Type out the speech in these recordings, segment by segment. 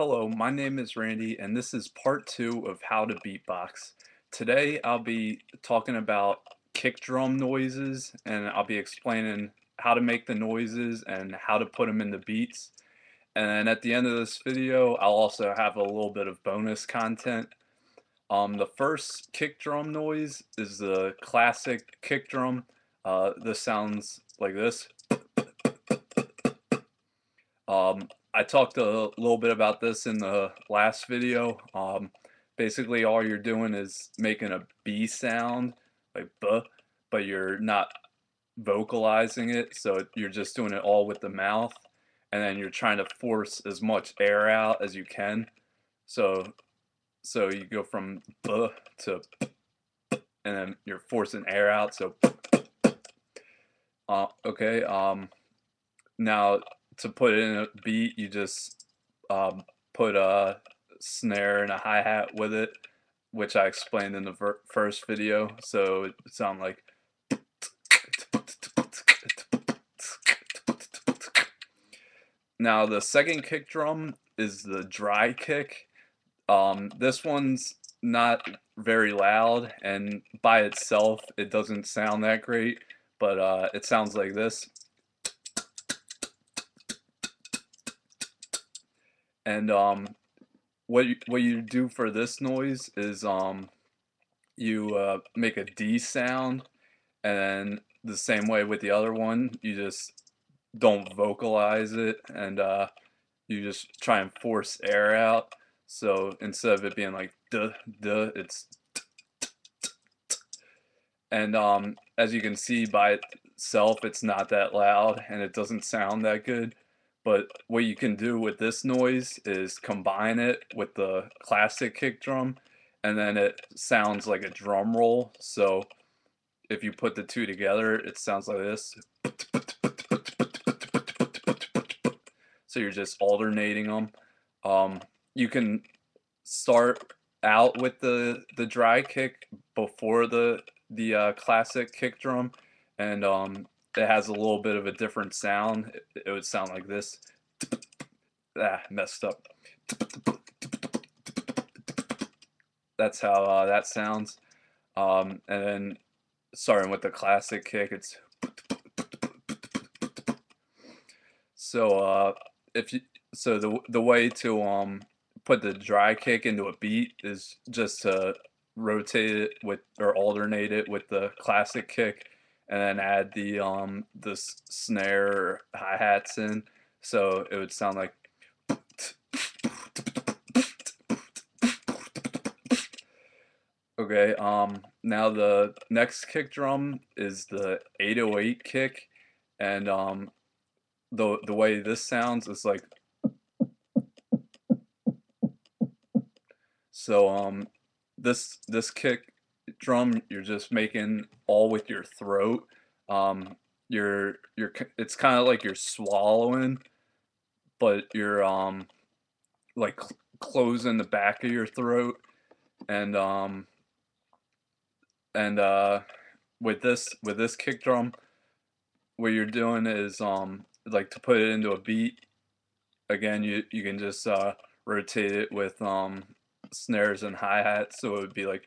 Hello, my name is Randy, and this is part two of how to beatbox. Today, I'll be talking about kick drum noises, and I'll be explaining how to make the noises and how to put them in the beats. And then at the end of this video, I'll also have a little bit of bonus content. The first kick drum noise is the classic kick drum. This sounds like this. I talked a little bit about this in the last video. Basically, all you're doing is making a B sound, like buh, but you're not vocalizing it, so you're just doing it all with the mouth, and then you're trying to force as much air out as you can. So, so you go from buh to, and then you're forcing air out. So, okay. Now, to put it in a beat, you just put a snare and a hi-hat with it, which I explained in the first video. So it sounds like. Now the second kick drum is the dry kick. This one's not very loud, and by itself it doesn't sound that great, but it sounds like this. And what you do for this noise is you make a D sound, and then the same way with the other one, you just don't vocalize it, and you just try and force air out. So instead of it being like duh duh, it's and as you can see by itself, it's not that loud and it doesn't sound that good. But what you can do with this noise is combine it with the classic kick drum, and then it sounds like a drum roll. So if you put the two together, it sounds like this. So you're just alternating them. You can start out with the dry kick before the classic kick drum, and it has a little bit of a different sound. It would sound like this. Messed up. That's how that sounds. And then starting with the classic kick, it's so if you so the way to put the dry kick into a beat is just to rotate it with or alternate it with the classic kick, and then add the snare or hi-hats in, so it would sound like. Okay, now the next kick drum is the 808 kick, and the way this sounds is like. So this kick drum you're just making all with your throat. You're it's kind of like you're swallowing, but you're like closing the back of your throat, and and with this kick drum, what you're doing is like to put it into a beat. Again, you can just rotate it with snares and hi-hats, so it would be like.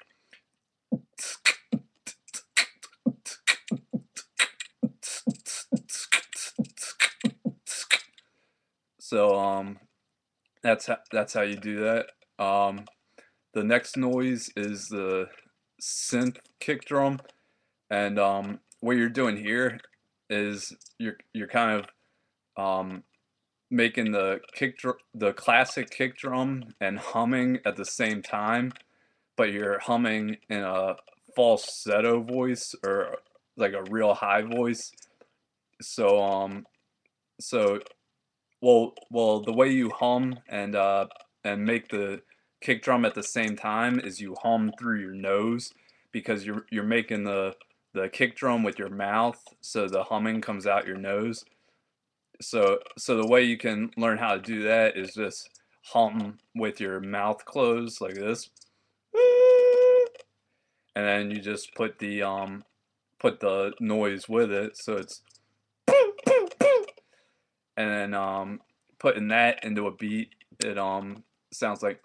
So that's how you do that. The next noise is the synth kick drum, and what you're doing here is you're kind of making the classic kick drum and humming at the same time, but you're humming in a falsetto voice or like a real high voice. So so well, the way you hum and make the kick drum at the same time is you hum through your nose, because you're making the kick drum with your mouth, so the humming comes out your nose. So the way you can learn how to do that is just hum with your mouth closed like this, and then you just put the noise with it, so it's, and then putting that into a beat it sounds like.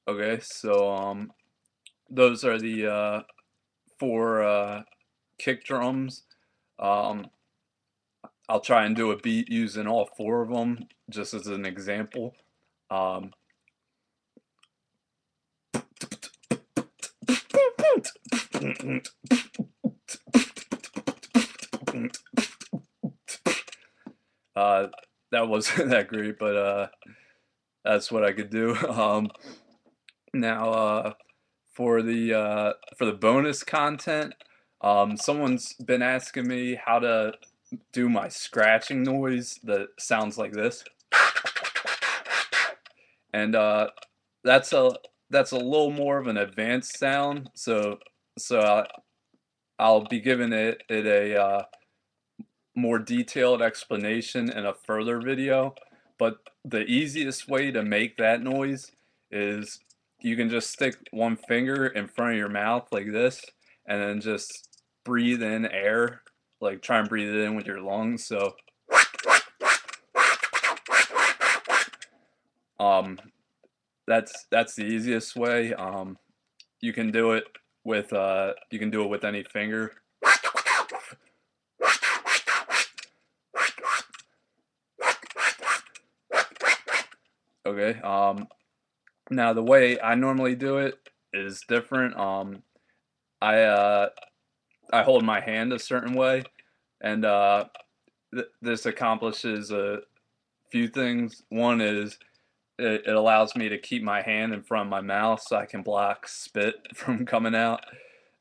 Okay, so those are the four kick drums. Um, I'll try and do a beat using all four of them, just as an example. Um, uh, that wasn't that great, but that's what I could do. Now, for the bonus content, someone's been asking me how to do my scratching noise that sounds like this, and that's a that's a little more of an advanced sound. So I'll be giving it a more detailed explanation in a further video. But the easiest way to make that noise is you can just stick one finger in front of your mouth like this, and then just breathe in air, like try and breathe it in with your lungs. So um, that's the easiest way. You can do it with any finger. Okay. Now the way I normally do it is different. I uh, I hold my hand a certain way, and this accomplishes a few things. One is it allows me to keep my hand in front of my mouth so I can block spit from coming out.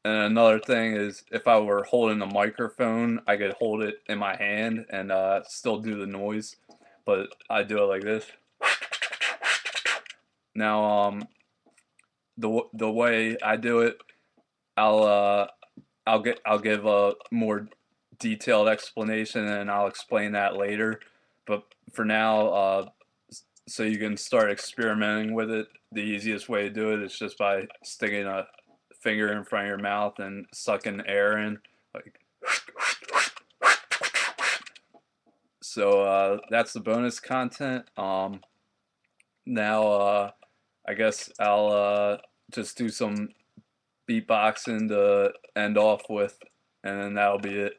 And another thing is if I were holding a microphone, I could hold it in my hand and still do the noise, but I do it like this. Now, the way I do it, I'll I'll give a more detailed explanation and I'll explain that later. But for now, so you can start experimenting with it, the easiest way to do it is just by sticking a finger in front of your mouth and sucking air in. Like, so that's the bonus content. Now I guess I'll just do some beatboxing to end off with, and then that'll be it.